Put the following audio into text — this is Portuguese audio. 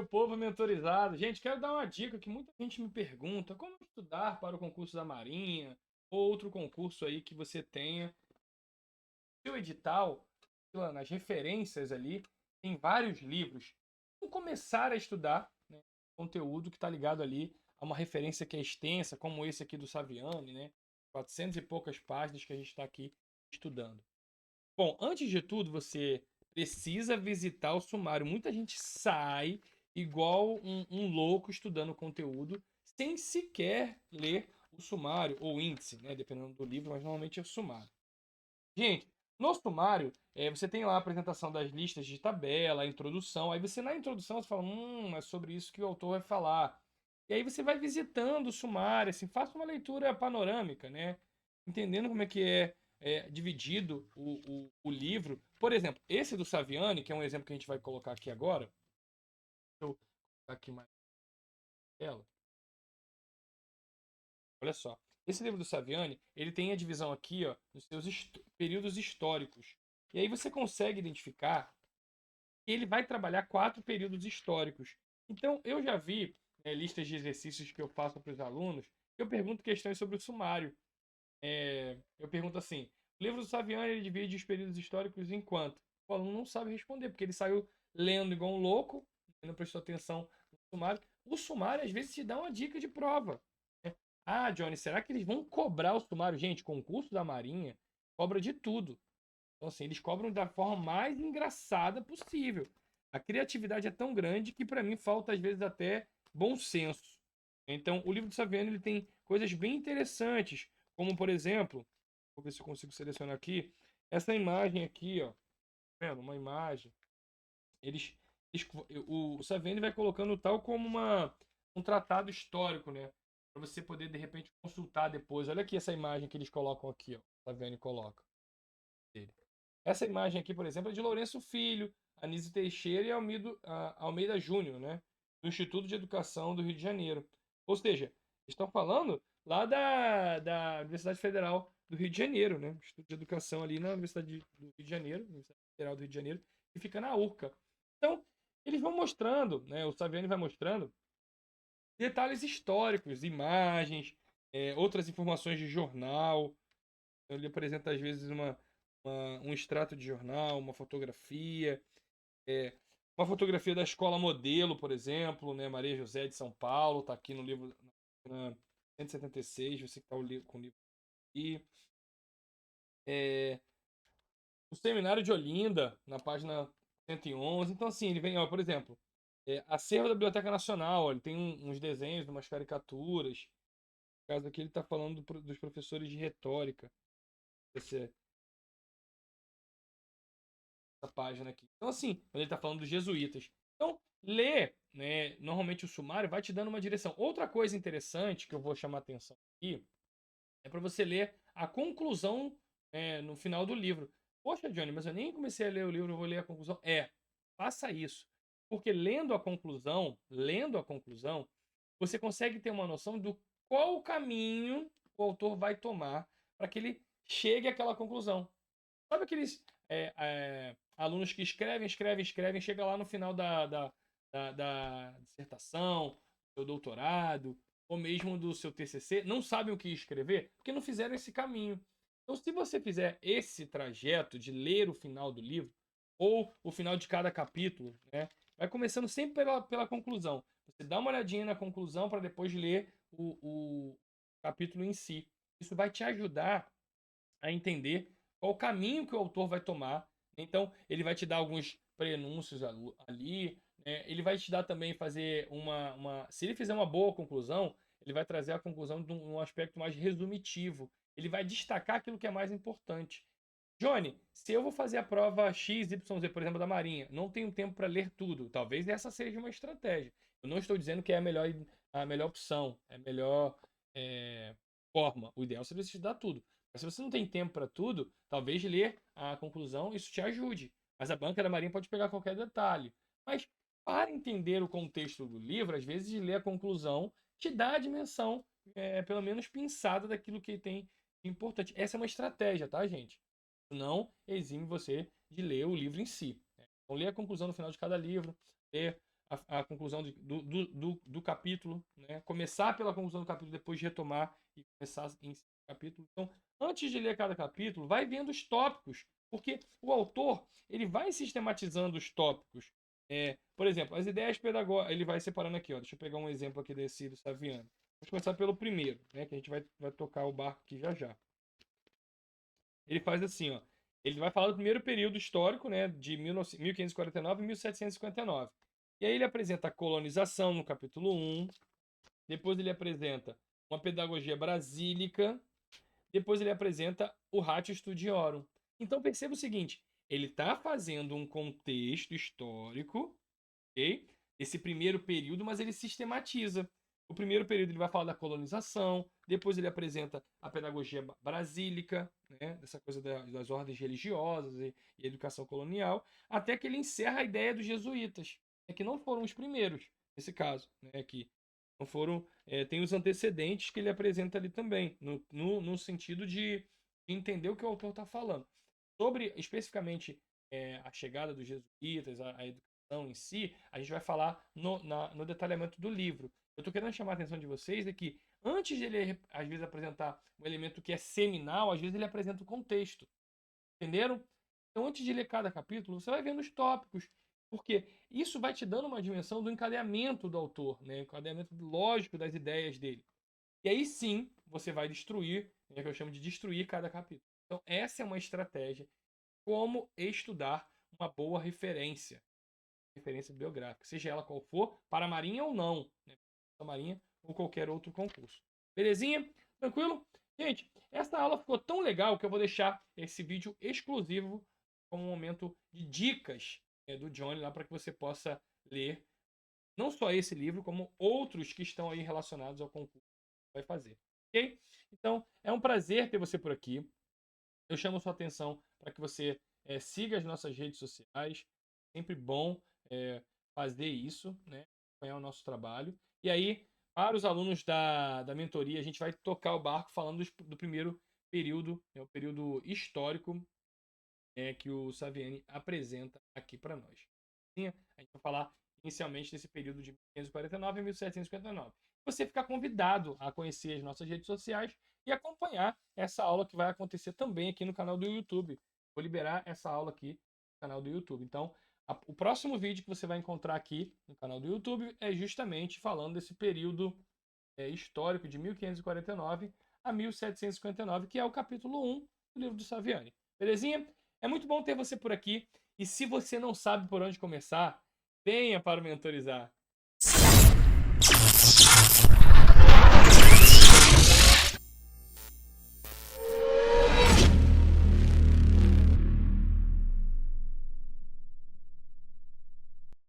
meu povo mentorizado. Gente, quero dar uma dica que muita gente me pergunta: como estudar para o concurso da Marinha ou outro concurso aí que você tenha. Seu edital, nas referências ali, tem vários livros. Como começar a estudar, né, conteúdo que está ligado ali a uma referência que é extensa, como esse aqui do Saviani, né? 400 e poucas páginas que a gente está aqui estudando. Bom, antes de tudo, você precisa visitar o sumário. Muita gente sai igual um louco estudando conteúdo, sem sequer ler o sumário ou o índice, né? Dependendo do livro, mas normalmente é o sumário. Gente, no sumário, você tem lá a apresentação das listas de tabela, a introdução. Aí você, na introdução, você fala, é sobre isso que o autor vai falar. E aí você vai visitando o sumário, assim, faça uma leitura panorâmica, né? Entendendo como é que é dividido o livro. Por exemplo, esse do Saviani, que é um exemplo que a gente vai colocar aqui agora. Deixa eu colocar aqui mais na tela. Olha só. Esse livro do Saviani, ele tem a divisão aqui, ó, nos seus períodos históricos. E aí você consegue identificar que ele vai trabalhar 4 períodos históricos. Então, eu já vi listas de exercícios que eu faço para os alunos, eu pergunto questões sobre o sumário. Eu pergunto assim, o livro do Saviani ele divide os períodos históricos em quanto? O aluno não sabe responder, porque ele saiu lendo igual um louco, não prestou atenção no sumário. O sumário, às vezes, te dá uma dica de prova. Né? Ah, Johnny, será que eles vão cobrar o sumário? Gente, concurso da Marinha cobra de tudo. Então, assim, eles cobram da forma mais engraçada possível. A criatividade é tão grande que, para mim, falta, às vezes, até bom senso. Então, o livro do Saviano ele tem coisas bem interessantes, como, por exemplo, vou ver se eu consigo selecionar aqui, essa imagem aqui, ó. Tá vendo? Uma imagem. Eles, o Saviano vai colocando tal como um tratado histórico, né? Para você poder, de repente, consultar depois. Olha aqui essa imagem que eles colocam aqui, ó. O Saviano coloca. Dele. Essa imagem aqui, por exemplo, é de Lourenço Filho, Anísio Teixeira e Almeida Júnior, né? Do Instituto de Educação do Rio de Janeiro. Ou seja, estão falando lá da Universidade Federal do Rio de Janeiro, né? Instituto de Educação ali na Universidade do Rio de Janeiro, Universidade Federal do Rio de Janeiro, que fica na URCA. Então, eles vão mostrando, né? O Saviani vai mostrando detalhes históricos, imagens, outras informações de jornal. Ele apresenta, às vezes, um extrato de jornal, é, uma fotografia da escola modelo, por exemplo, né? Maria José de São Paulo, está aqui no livro na 176, você que está com o livro aqui. O Seminário de Olinda, na página 111. Então, assim, ele vem, ó, por exemplo, acervo da Biblioteca Nacional, ó, ele tem uns desenhos, umas caricaturas. No caso aqui, ele está falando dos professores de retórica. Esse, essa página aqui. Então, assim, quando ele está falando dos jesuítas. Então, ler, né, normalmente o sumário vai te dando uma direção. Outra coisa interessante que eu vou chamar a atenção aqui é para você ler a conclusão no final do livro. Poxa, Johnny, mas eu nem comecei a ler o livro, eu vou ler a conclusão. Faça isso. Porque lendo a conclusão, você consegue ter uma noção do qual caminho o autor vai tomar para que ele chegue àquela conclusão. Sabe aqueles alunos que escrevem, chega lá no final da dissertação, do seu doutorado, ou mesmo do seu TCC, não sabem o que escrever, porque não fizeram esse caminho. Então, se você fizer esse trajeto de ler o final do livro, ou o final de cada capítulo, né, vai começando sempre pela conclusão. Você dá uma olhadinha na conclusão para depois ler o capítulo em si. Isso vai te ajudar a entender qual o caminho que o autor vai tomar. Então, ele vai te dar alguns prenúncios ali, né? Ele vai te dar também fazer Se ele fizer uma boa conclusão, ele vai trazer a conclusão de um aspecto mais resumitivo. Ele vai destacar aquilo que é mais importante. Johnny, se eu vou fazer a prova X, Y, Z, por exemplo, da Marinha, não tenho tempo para ler tudo. Talvez essa seja uma estratégia. Eu não estou dizendo que é a melhor opção, é a melhor forma. O ideal seria estudar tudo. Mas se você não tem tempo para tudo, talvez ler a conclusão isso te ajude. Mas a banca da Marinha pode pegar qualquer detalhe. Mas para entender o contexto do livro, às vezes ler a conclusão te dá a dimensão, pelo menos pinçada daquilo que tem de importante. Essa é uma estratégia, tá, gente? Não exime você de ler o livro em si. Então, ler a conclusão no final de cada livro, ler a conclusão do capítulo, né? Começar pela conclusão do capítulo, depois retomar e começar em capítulo. Então, antes de ler cada capítulo, vai vendo os tópicos, porque o autor ele vai sistematizando os tópicos. Por exemplo, as ideias pedagógicas, ele vai separando aqui, ó. Deixa eu pegar um exemplo aqui desse do Saviano. Vamos começar pelo primeiro, né? Que a gente vai tocar o barco aqui já já. Ele faz assim, ó. Ele vai falar do primeiro período histórico, né? De 1549 a 1759. E aí ele apresenta a colonização no capítulo 1. Depois ele apresenta uma pedagogia brasílica. Depois ele apresenta o Ratio Studiorum. Então perceba o seguinte, ele está fazendo um contexto histórico, ok? Esse primeiro período, mas ele sistematiza. O primeiro período ele vai falar da colonização, depois ele apresenta a pedagogia brasílica, né, dessa coisa das ordens religiosas e educação colonial, até que ele encerra a ideia dos jesuítas, que não foram os primeiros, nesse caso, né, que não foram, tem os antecedentes que ele apresenta ali também, no sentido de entender o que o autor está falando. Sobre, especificamente, a chegada dos jesuítas, a educação em si, a gente vai falar no detalhamento do livro. Eu estou querendo chamar a atenção de vocês é que, antes de ele, às vezes, apresentar um elemento que é seminal, às vezes ele apresenta o contexto. Entenderam? Então, antes de ler cada capítulo, você vai vendo os tópicos, porque isso vai te dando uma dimensão do encadeamento do autor, né? Encadeamento lógico das ideias dele. E aí sim, você vai destruir, que eu chamo de destruir cada capítulo. Então, essa é uma estratégia como estudar uma boa referência biográfica, seja ela qual for, para a Marinha ou não, né? Para a Marinha ou qualquer outro concurso. Belezinha? Tranquilo? Gente, essa aula ficou tão legal que eu vou deixar esse vídeo exclusivo como um momento de dicas do Johnny lá para que você possa ler não só esse livro, como outros que estão aí relacionados ao concurso que vai fazer. Ok? Então, é um prazer ter você por aqui. Eu chamo sua atenção para que você siga as nossas redes sociais. Sempre bom fazer isso, né? Acompanhar o nosso trabalho. E aí, para os alunos da mentoria, a gente vai tocar o barco falando do primeiro período, o período histórico que o Saviani apresenta aqui para nós. A gente vai falar inicialmente desse período de 1549 a 1759. Você fica convidado a conhecer as nossas redes sociais e acompanhar essa aula que vai acontecer também aqui no canal do YouTube. Vou liberar essa aula aqui no canal do YouTube. Então, o próximo vídeo que você vai encontrar aqui no canal do YouTube é justamente falando desse período histórico de 1549 a 1759, que é o capítulo 1 do livro do Saviani. Belezinha? É muito bom ter você por aqui. E se você não sabe por onde começar, venha para o Mentorizar.